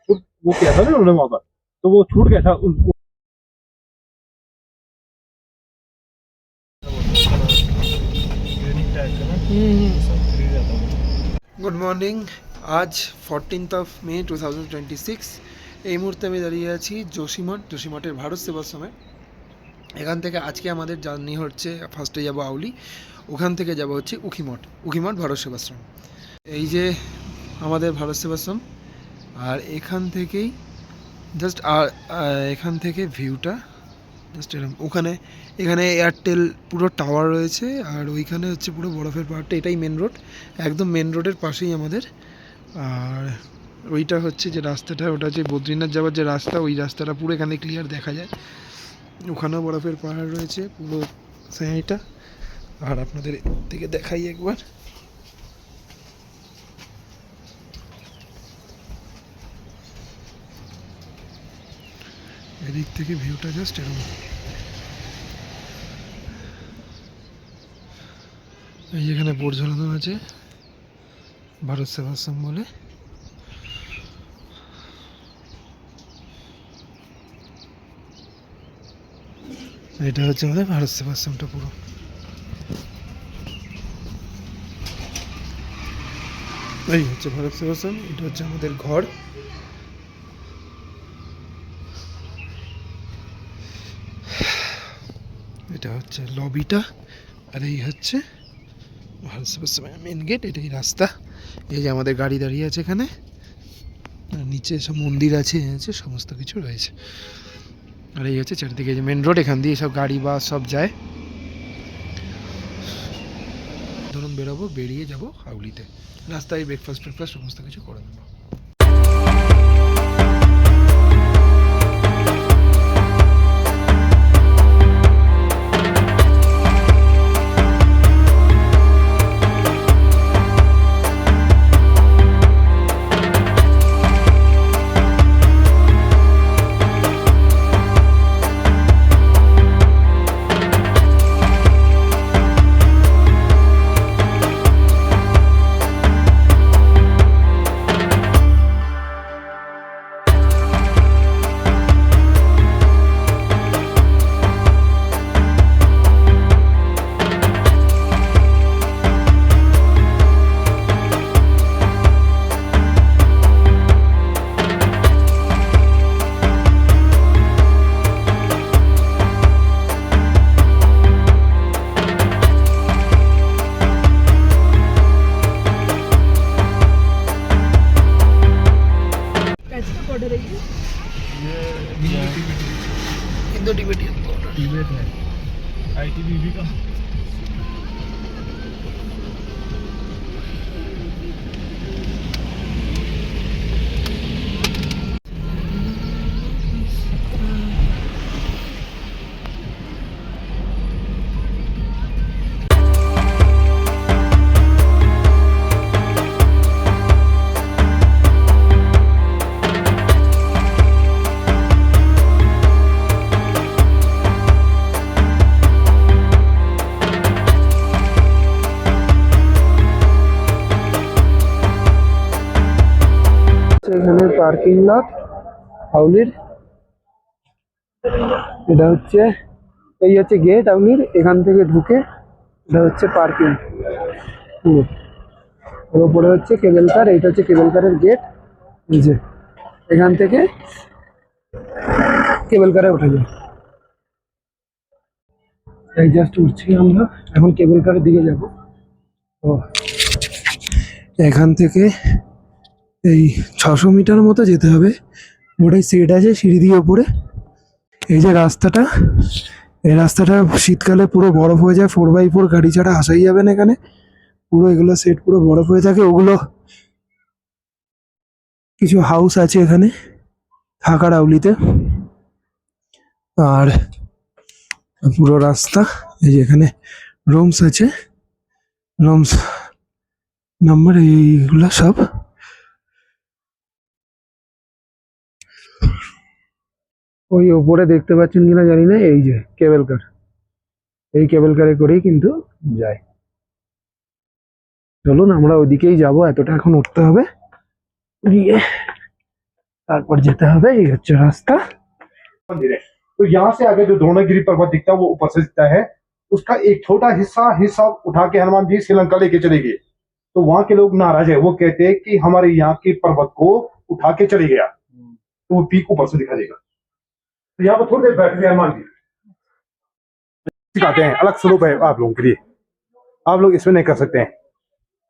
वो कैसा ना उन्होंने वहां पर, तो वो छूट गया था उनको। Good morning. আজ 14 মে 2026। এই মুহূর্তে আমি দাঁড়িয়ে আছি যোশীমঠের ভারত সেবাশ্রমে। এখান থেকে আজকে আমাদের জার্নি হচ্ছে, ফার্স্টে যাব আউলি, ওখান থেকে যাব হচ্ছে উখিমঠ ভারত সেবাশ্রম। এই যে আমাদের ভারত সেবাশ্রম, আর এখান থেকেই জাস্ট এখান থেকে ভিউটা জাস্ট এরকম। এখানে এয়ারটেল পুরো টাওয়ার রয়েছে, আর ওইখানে হচ্ছে পুরো বরফের পাহাড়টা। এটাই মেন রোড, একদম মেন রোডের পাশেই আমাদের। আর ওইটা হচ্ছে যে রাস্তাটা, ওটা হচ্ছে বদ্রীনাথ যাওয়ার যে রাস্তা, ওই রাস্তাটা পুরো এখানে ক্লিয়ার দেখা যায়। ওখানেও বরফের পাহাড় রয়েছে পুরো সাইডটা। আর আপনাদের থেকে দেখাই একবার, এদিক থেকে ভিউটা জাস্ট এরকম। এই যেখানে বোর্ড ঝোলানো আছে ভারত সেবাশ্রম বলে। এটা হচ্ছে আমাদের ভারত সেবাশ্রমটা পুরো। এই হচ্ছে ভারত সেবাশ্রম, এটা হচ্ছে আমাদের ঘর। এটা হচ্ছে লবিটা, আর এই হচ্ছে ভারত সেবাশ্রমের মেন গেট। এটাই রাস্তা। এই যে আমাদের গাড়ি দাঁড়িয়ে আছে এখানে, আর নিচে সব মন্দির আছে, সমস্ত কিছু রয়েছে। আর এই হচ্ছে চারিদিকে যে মেন রোড, এখান দিয়ে সব গাড়ি বাস সব যায়। ধরুন বেরোবো, বেরিয়ে যাব হাউলিতে, রাস্তায় ব্রেকফাস্ট সমস্ত কিছু করে নেবো। इंडो टिबेटियन बॉर्डर टिबेट है, आईटीबीपी का। এখানে পার্কিং লট হাউলির। এটা হচ্ছে, এই হচ্ছে গেট হাউলির। এখান থেকে ঢুকে এটা হচ্ছে পার্কিং পুরো। ওর উপরে হচ্ছে কেবল কার, এইটা হচ্ছে কেবল কারের গেট। এই যে এখান থেকে কেবল কারে ওঠা যায়। এই জাস্ট উঠছি আমরা, এখন কেবল কারের দিকে যাব। তো এখান থেকে এই 600 মিটার মতো যেতে হবে। ওটাই সেট আছে সিঁড়ি দিয়ে ওপরে। এই যে রাস্তাটা, এই রাস্তাটা শীতকালে পুরো বরফ হয়ে যায়, 4x4 গাড়ি ছাড়া আসাই যাবে না এখানে। পুরো এগুলো সেট পুরো বরফ হয়ে থাকে। ওগুলো কিছু হাউস আছে এখানে থাকার আউলিতে। আর পুরো রাস্তা, এই যে এখানে রুমস আছে, রুমস নাম্বার এইগুলা সব। ওই ওপরে দেখতে পাচ্ছেন কিনা জানি না, এই যে কেবল কার, এই কেবল কারে করেই কিন্তু যায়। চলুন আমরা ওইদিকেই যাব, এতটা এখন উঠতে হবে। গিয়ে তারপর যেতে হবে, এই হচ্ছে রাস্তা। मंदिर है। तो यहाँ से आगे जो द्रोणागिरी पर्वत दिखता है वो ऊपर से दिखता है। उसका एक छोटा हिस्सा उठा के हनुमान जी श्रीलंका लेके चले गए। तो वहां के लोग नाराज है, वो कहते हैं कि हमारे यहाँ के पर्वत को उठा के चले गया, तो वो पीक ऊपर से दिखा देगा। तो यहाँ पर थोड़ी देर बैठ गए हनुमान जी सिखाते हैं, अलग स्वरूप है आप लोगों के लिए, आप लोग इसमें नहीं कर सकते हैं।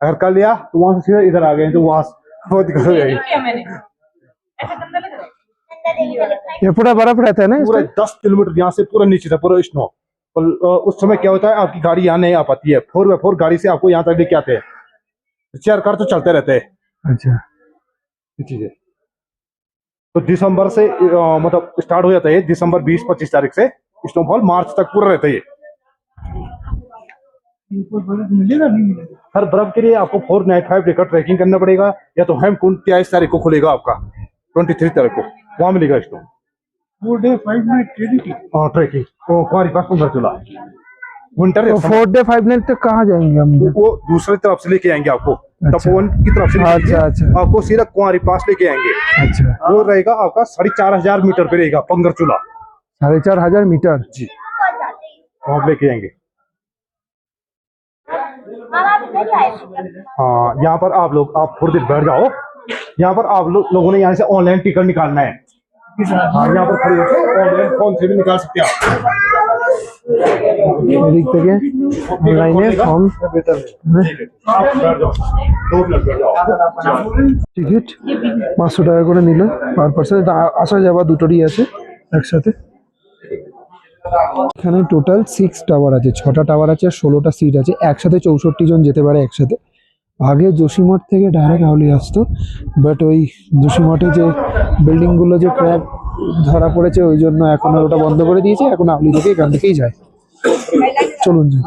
अगर कर लिया तो वहां से सीधा इधर आ गए तो वहां बहुत दिक्कत हो जाएगी। ये पूरा बर्फ रहता है ना पूरा इसमें? 10 किलोमीटर यहाँ से पूरा नीचे था, पूरा स्नो। उस समय क्या होता है, आपकी गाड़ी यहाँ नहीं आ पाती है, 4x4 गाड़ी से आपको यहाँ तक लेके आते हैं, 4 कार तो चलते रहते हैं। अच्छा, ये चीज है। तो दिसंबर से मतलब स्टार्ट हो जाता है, दिसंबर 20-25 तारीख से स्नोफॉल मार्च तक पूरा रहता है। मिलेगा नहीं मिलेगा? हर बर्फ के लिए आपको 4 नाइट 5 डे का ट्रैकिंग करना पड़ेगा, या तो हेमकुंड 23 तारीख को खुलेगा आपका, 23 तारीख को वहां मिलेगा स्नो। 4 day 5 night ट्रैकिंग तो हमारे पास 15 चला विंटर तो 4 day 5 night तक कहाँ जाएंगे हम? वो दूसरी तरफ से लेके आएंगे आपको, अच्छा। तपोवन की तरफ से लेके अच्छा, आएंगे, अच्छा। आपको सीधा कुंवारी पास लेके आएंगे। अच्छा, वो रहेगा आपका 4500 मीटर पे रहेगा पंगर चूल्हा 4500 मीटर? जी, वहां पे लेके आएंगे। हाँ, यहाँ पर आप थोड़ी देर बैठ जाओ। यहाँ पर आप लोगों ने यहाँ से ऑनलाइन टिकट निकालना है। हाँ, यहाँ पर खड़े होकर ऑनलाइन फोन से भी निकाल सकते हैं आप। এদিক থেকে অনলাইনে ফর্ম, आप बैठ जाओ, 2 मिनट बैठ जाओ। টিকিট 500 টাকা করে নিল পার পার্সন। আসা যাওয়া দুটোরই আছে একসাথে। এখানে টোটাল 6 টাওয়ার আছে, 6টা টাওয়ার আছে আর 16টা সিট আছে, একসাথে 64 জন যেতে পারে একসাথে। আগে যোশীমঠ থেকে ডাইরেক্ট আউলি আসতো, বাট ওই যোশীমঠে যে বিল্ডিংগুলো যে ক্র্যাক ধরা পড়েছে ওই জন্য এখন আর ওটা বন্ধ করে দিয়েছে, এখন আউলি থেকে এখান থেকেই যায়। চলুন যাই।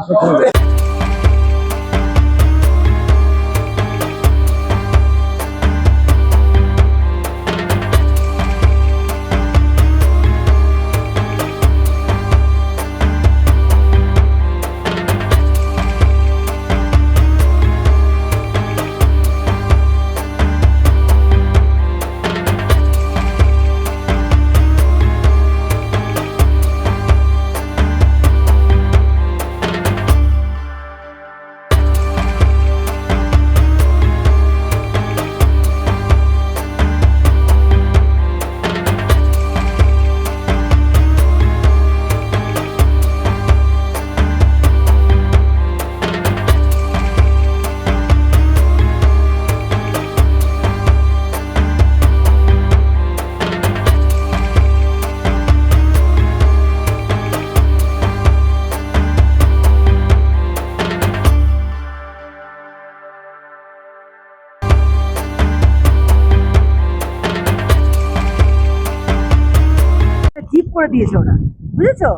জিপ করে দিয়েছে ওরা, বুঝেছো?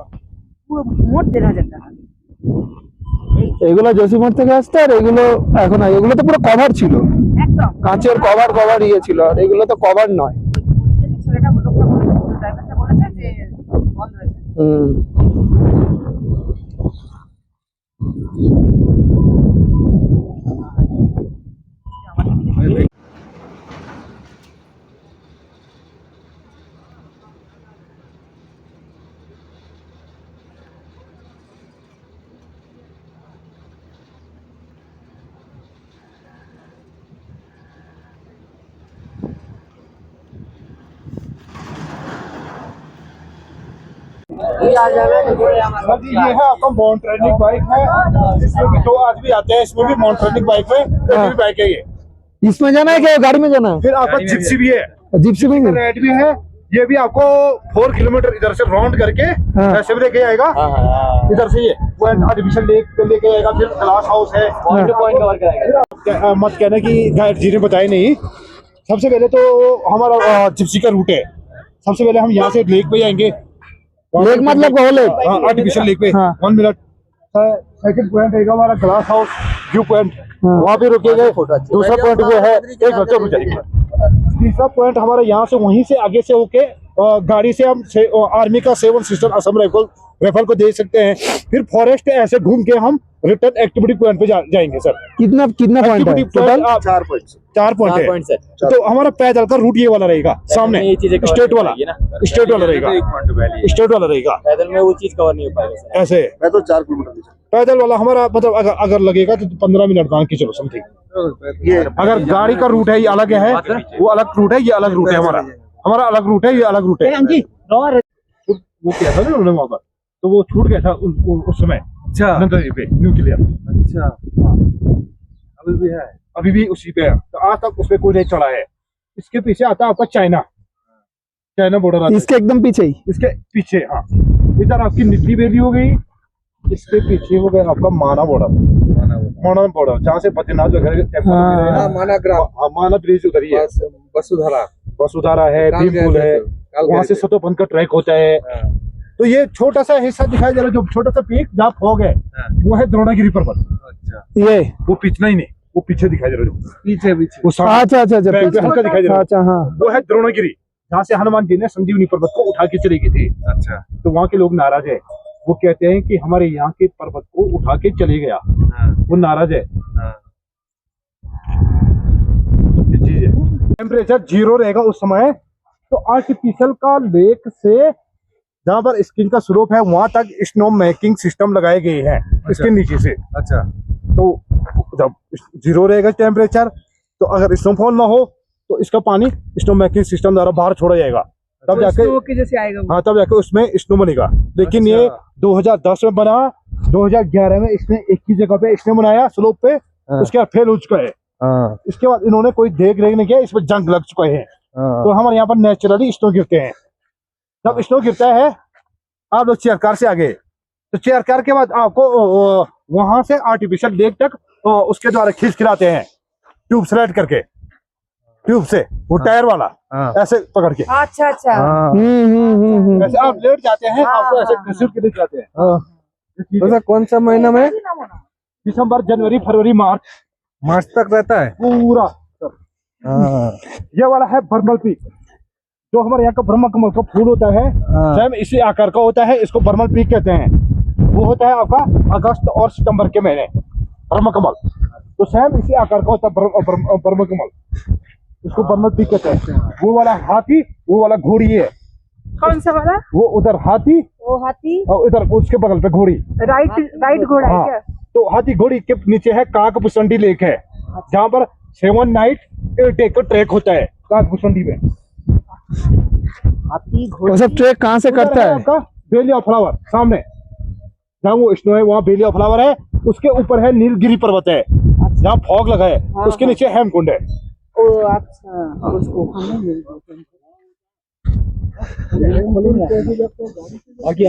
পুরো মোট 1,500 টাকা। এগুলো যোশীমঠ থেকে আসতে, আর এগুলো এখন এগুলো তো পুরো কভার ছিল, একদম কাঁচের কভার ইয়ে ছিল, আর এগুলো তো কভার নয়। ছেলেটা ড্রাইভারটা বলেছে যে বন্ধ হয়ে যাবে। सर जी, ये है आपका माउंटेनिक बाइक है, इसमें भी 2 आदमी आते हैं, इसमें भी माउंटेनिक बाइक है, ये भी बाइक है ये। इसमें जाना है क्या, गाड़ी में जाना है? फिर आपका जिप्सी भी है, जिप्सी में रेड भी है, ये भी आपको 4 किलोमीटर इधर से राउंड करके ऐसे भी लेके आएगा। इधर से ये आर्टिफिशियल लेक पे लेके आएगा, फिर ग्लास हाउस है, पॉइंट कवर कराएगा। मत कहना कि गाइड जी ने बताया नहीं। सबसे पहले तो हमारा जिप्सी का रूट है, सबसे पहले हम यहाँ से लेक पे जाएंगे। लेक मतलब वो लेक? आर्टिफिशियल लेक पे। हाँ। 1 मिनट। सेकंड पॉइंट रहेगा हमारा ग्लास हाउस व्यू पॉइंट, वहाँ पे रुकेंगे। दूसरा पॉइंट वो है, एक बच्चा रुक जाएगा। तीसरा पॉइंट हमारा यहाँ से वहीं से आगे से होके गाड़ी से हम आर्मी का 7 सिस्टर असम राइफल को दे सकते हैं। फिर फॉरेस्ट ऐसे घूम के हम रिटर्न एक्टिविटी पॉइंट पे जाएंगे सर। कितना कितना पॉइंट है टोटल? 4 पॉइंट है। तो हमारा पैदल का रूट ये वाला रहेगा, सामने स्टेट वाला रहेगा, स्टेट वाला रहेगा। पैदल में वो चीज कवर नहीं हो पाएगा। ऐसे पैदल 4 किलोमीटर पैदल वाला हमारा मतलब अगर लगेगा तो 15 मिनट मान के चलो समथिंग। ये अगर गाड़ी का रूट है ये अलग है, वो अलग रूट है, ये अलग रूट है। हमारा अलग रूट है, ये अलग रूट है। वो क्या था ना उन्होंने वहाँ पर, तो वो छूट गया था उस समय। अच्छा पे न्यूक्लियर। अच्छा अभी भी है? अभी भी उसी पे है, तो आज तक उसपे कोई नहीं चढ़ा है। इसके पीछे आता है आपका चाइना बॉर्डर आता है। इसके एकदम पीछे ही? इसके पीछे हाँ, इधर आपकी निचली वैली हो गई, इसके पीछे हो गया आपका माना बॉर्डर जहाँ से बद्रीनाथ वगैरह माना ब्रिज उधर ही है। वसुधारा है, भीमपुल है, वहाँ से सतोपंथ का ट्रैक होता है। तो ये छोटा सा हिस्सा दिखाई दे रहा है, जो छोटा सा पीक जहाँ फॉग है वो है द्रोणागिरी पर्वत। अच्छा ये वो पिछला ही नहीं, वो पीछे दिखाई दे रहा है, पीछे वो अच्छा हल्का दिखाई दे रहा है। अच्छा हाँ, वो है द्रोणागिरी, जहाँ से हनुमान जी ने संजीवनी पर्वत को उठा के चले गए थे। अच्छा तो वहाँ के लोग नाराज है, वो कहते हैं कि हमारे यहाँ के पर्वत को उठा के चले गया, वो नाराज है। ये चीज है। टेम्परेचर 0 रहेगा उस समय, तो आर्टिफिशियल का लेक से जहाँ पर स्किन का स्लोप है वहां तक स्नो मेकिंग सिस्टम लगाए गए हैं। अच्छा। इसके नीचे से। अच्छा तो जब 0 रहेगा टेम्परेचर, तो अगर स्नोफॉल ना हो तो इसका पानी स्नो मेकिंग सिस्टम द्वारा बाहर छोड़ा जाएगा, तब जाके जैसे आएगा। हाँ, तब जाके उसमें स्नो बनेगा। लेकिन ये 2010 में बना, 2011 में इसने एक ही जगह पे स्नो बनाया स्लोप पे, उसके बाद फेल हो चुका है। इसके बाद इन्होंने कोई देख रेख नहीं किया, इस पर जंग लग चुका है। तो हमारे यहाँ पर नेचुरली स्नो गिरते हैं। जब स्नो गिरता है, आप लोग चेयर कार से आ गए, तो चेयर कार के बाद आपको वहां से आर्टिफिशियल लेक तक उसके द्वारा खींच खिलाते हैं, ट्यूब स्लाइड करके, ट्यूब से वो टायर वाला ऐसे पकड़ के। अच्छा ऐसे आप लेट जाते हैं, आपको ऐसे घसीट के लेट जाते हैं। कौन सा महीना में? दिसंबर, जनवरी, फरवरी, मार्च तक रहता है पूरा। ये वाला है बर्मल पीक, जो हमारे यहाँ का ब्रह्म कमल का फूल होता है, सेम इसी आकार का होता है, इसको बर्मल पीक कहते हैं। वो होता है आपका अगस्त और सितंबर के महीने, ब्रह्म कमल। तो सेम इसी आकार का होता है ब्रह्म कमल, इसको बर्मल पीक कहते हैं। वो वाला हाथी, वो वाला घोड़ी है। कौन सा वाला? वो उधर हाथी, वो हाथी, और इधर उसके बगल पे घोड़ी। राइट घोड़ा है क्या? तो हाथी घोड़ी के नीचे है काकपुसंडी लेक है, जहाँ पर 7 नाइट 8 डे का ट्रैक होता है काकपुसंडी में। हाथी वो सब ट्रैक कहाँ से करता है? आपका बेली ऑफ फ्लावर, सामने जहाँ वो स्नो है वहाँ बेली ऑफ फ्लावर है, उसके ऊपर है नीलगिरी पर्वत है, जहाँ फॉग लगा है, उसके नीचे हेमकुंड है। ओ अच्छा, उसको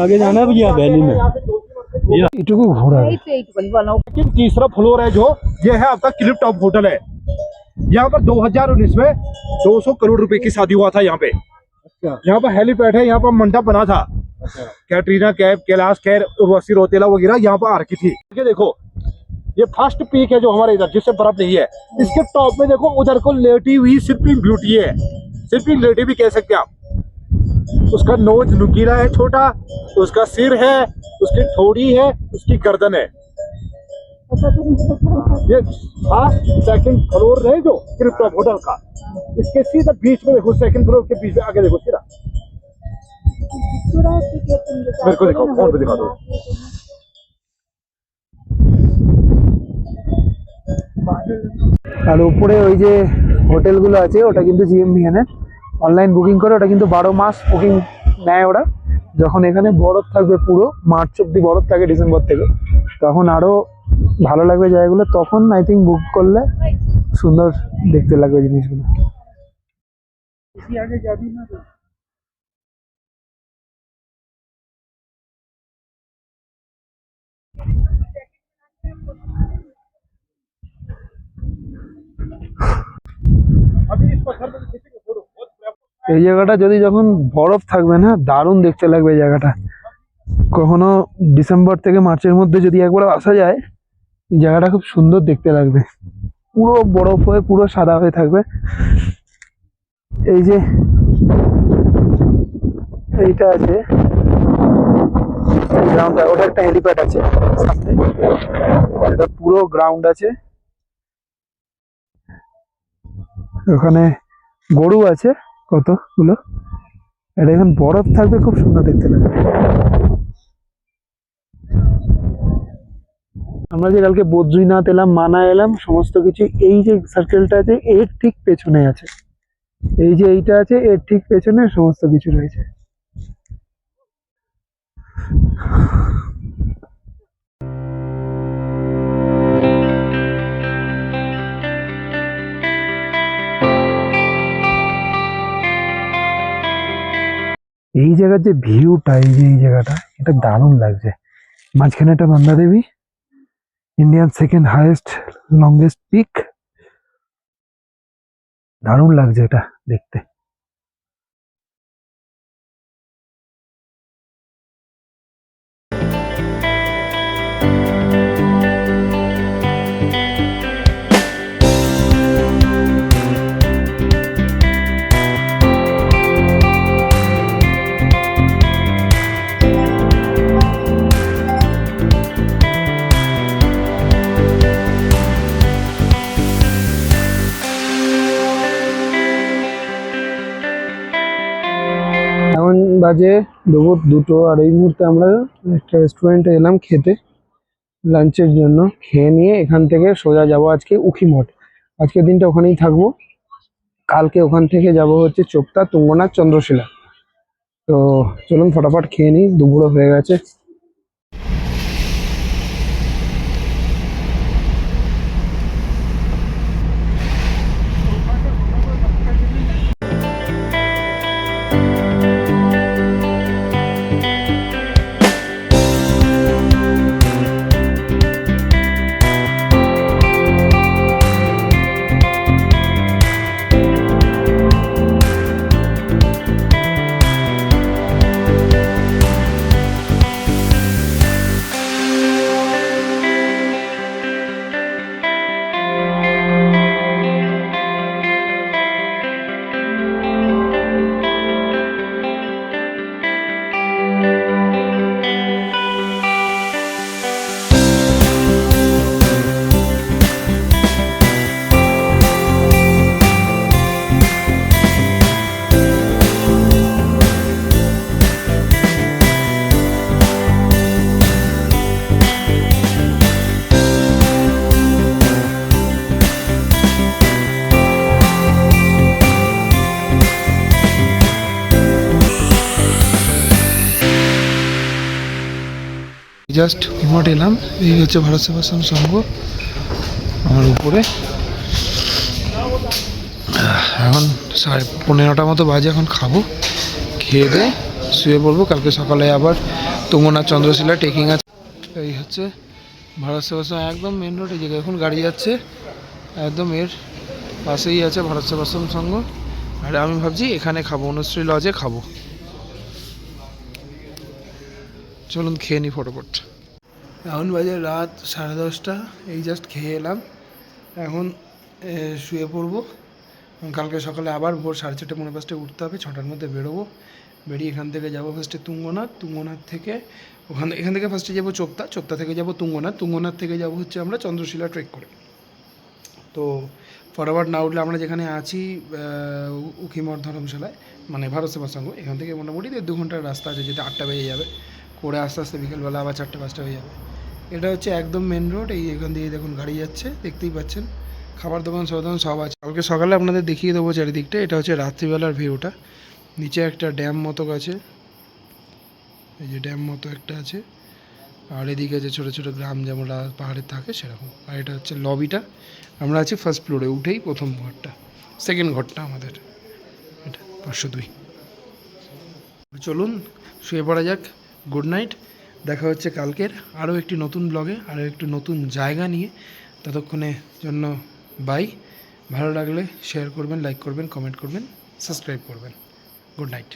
आगे जाना है भैया वैली में। इटुकु घोड़ा है। लेकिन तीसरा फ्लोर है जो, ये है आपका क्लिफ टॉप होटल है। यहाँ पर 2019 में 200 करोड़ रुपए की शादी हुआ था यहाँ पे। अच्छा। यहाँ पर हेलीपैड है, यहाँ पर मंडप बना था। अच्छा। कैटरीना कैफ, कैलाश खेर, उर्वशी रौतेला वगैरह यहाँ पर आ रखी थी। ये देखो, ये फर्स्ट पीक है जो हमारे इधर, जिससे बर्फ नहीं है। इसके टॉप में देखो, उधर को लेटी हुई स्लीपिंग ब्यूटी है, स्लीपिंग लेडी भी कह सकते हैं आप। उसका नोज नुकीला है, छोटा, उसका सिर है, उसकी ठोड़ी है, उसकी गर्दन है। ये सेकंड फ्लोर है जो क्लिफ टॉप होटल का, इसके सीधा बीच में देखो, सेकंड फ्लोर के बीच में आगे देखो सीधा। मेरे को दिखाओ, फोन पे दिखा दो। আর উপরে ওই যে হোটেলগুলো আছে ওটা কিন্তু জিএমভিএন এর অনলাইন বুকিং করে, ওটা কিন্তু 12 মাস বুকিং নেয় ওরা। যখন এখানে বরফ থাকবে পুরো মার্চ অব্দি বরফ থাকে ডিসেম্বর থেকে, তখন আরো ভালো লাগবে জায়গাগুলো, তখন আই থিঙ্ক বুক করলে সুন্দর দেখতে লাগবে জিনিসগুলো। এই জায়গাটা যদি যখন বরফ থাকবে না, দারুণ দেখতে লাগবে এই জায়গাটা। কখনো ডিসেম্বর থেকে মার্চের মধ্যে যদি একবার আসা যায়, এই জায়গাটা খুব সুন্দর দেখতে লাগবে, পুরো বরফ হয়ে পুরো সাদা হয়ে থাকবে। এই যে এইটা আছে গ্রাউন্ড, ওটা একটা হেলিপ্যাড আছে সামনে, এটা পুরো গ্রাউন্ড আছে। ওখানে গরু আছে কতগুলো, এটা এখন বরফ থাকবে, খুব সুন্দর দেখতে লাগবে। আমরা যে কালকে বদ্রীনাথ এলাম, মানা এলাম, সমস্ত কিছু এই যে সার্কেলটা আছে এর ঠিক পেছনে আছে, এই যে এইটা আছে এর ঠিক পেছনে সমস্ত কিছু রয়েছে। এই জায়গার যে ভিউটা, এই যে এই জায়গাটা, এটা দারুণ লাগছে। মাঝখানে একটা Nanda Devi, Indian second highest longest peak, দারুণ লাগছে এটা দেখতে। এখন বাজে দুপুর 2টো, আর এই মুহূর্তে আমরা একটা রেস্টুরেন্টে এলাম খেতে, লাঞ্চের জন্য। খেয়ে নিয়ে এখান থেকে সোজা যাব আজকে উখিমঠ। আজকের দিনটা ওখানেই থাকবো, কালকে ওখান থেকে যাব হচ্ছে চোপতা, তুঙ্গনাথ, চন্দ্রশিলা। তো চলুন ফটাফট খেয়ে নিই, দুপুরও হয়ে গেছে। জাস্ট হিমট এলাম, এই হচ্ছে ভারত সেবাশ্রম সংঘ আমার উপরে। এখন 15:30 মতো বাজে, এখন খাবো, খেয়ে দিয়ে শুয়ে পড়বো। কালকে সকালে আবার তুঙ্গনাথ, চন্দ্রশিলা ট্রেকিং আছে। এই হচ্ছে ভারত সেবাশ্রম, একদম মেন রোড। এই জায়গায় এখন গাড়ি যাচ্ছে, একদম এর পাশেই আছে ভারত সেবাশ্রম সংঘ। আর আমি ভাবছি এখানে খাবো, অনুশ্রী লজে খাবো। চলুন খেয়ে নিই ফটোফট। এখন বাজে রাত 10:30, এই জাস্ট খেয়ে এলাম, এখন শুয়ে পড়বো। কালকে সকালে আবার ভোর 4:30, 5:45 উঠতে হবে, 6টার মধ্যে বেরোবো। বেরিয়ে এখান থেকে যাবো ফার্স্টে তুঙ্গনাথ, তুঙ্গনাথ থেকে এখান থেকে ফার্স্টে যাবো চোপতা, চোপতা থেকে যাবো তুঙ্গনাথ, তুঙ্গনাথ থেকে যাবো হচ্ছে আমরা চন্দ্রশিলা ট্রেক করে। তো ফরওয়ার্ড না উঠলে আমরা যেখানে আছি উখিমঠ ধর্মশালায়, মানে ভারত সেবাশ্রম, এখান থেকে মোটামুটি 1.5-2 ঘন্টার রাস্তা আছে, যেটা 8টা বেজে যাবে। করে আস্তে আস্তে বিকেলবেলা আবার 4টে-5টা হয়ে যাবে। এটা হচ্ছে একদম মেন রোড, এই এখান দিয়ে দেখুন গাড়ি যাচ্ছে, দেখতেই পাচ্ছেন। খাবার দোকান সব আছে। কালকে সকালে আপনাদের দেখিয়ে দেবো চারিদিকটা। এটা হচ্ছে রাত্রিবেলার ভিউটা। নিচে একটা ড্যাম মতো আছে, এই যে ড্যাম মতো একটা আছে, আর এদিকে যে ছোটো ছোটো গ্রাম যেমন পাহাড়ের থাকে সেরকম। আর এটা হচ্ছে লবিটা, আমরা আছি ফার্স্ট ফ্লোরে, উঠেই প্রথম ঘরটা, সেকেন্ড ঘরটা আমাদের এটা 502। চলুন শুয়ে পড়া যাক। গুড নাইট, দেখা হচ্ছে কালকের আরও একটি নতুন ব্লগে, আরও একটি নতুন জায়গা নিয়ে। ততক্ষণের জন্য বাই। ভালো লাগলে শেয়ার করবেন, লাইক করবেন, কমেন্ট করবেন, সাবস্ক্রাইব করবেন। Good night.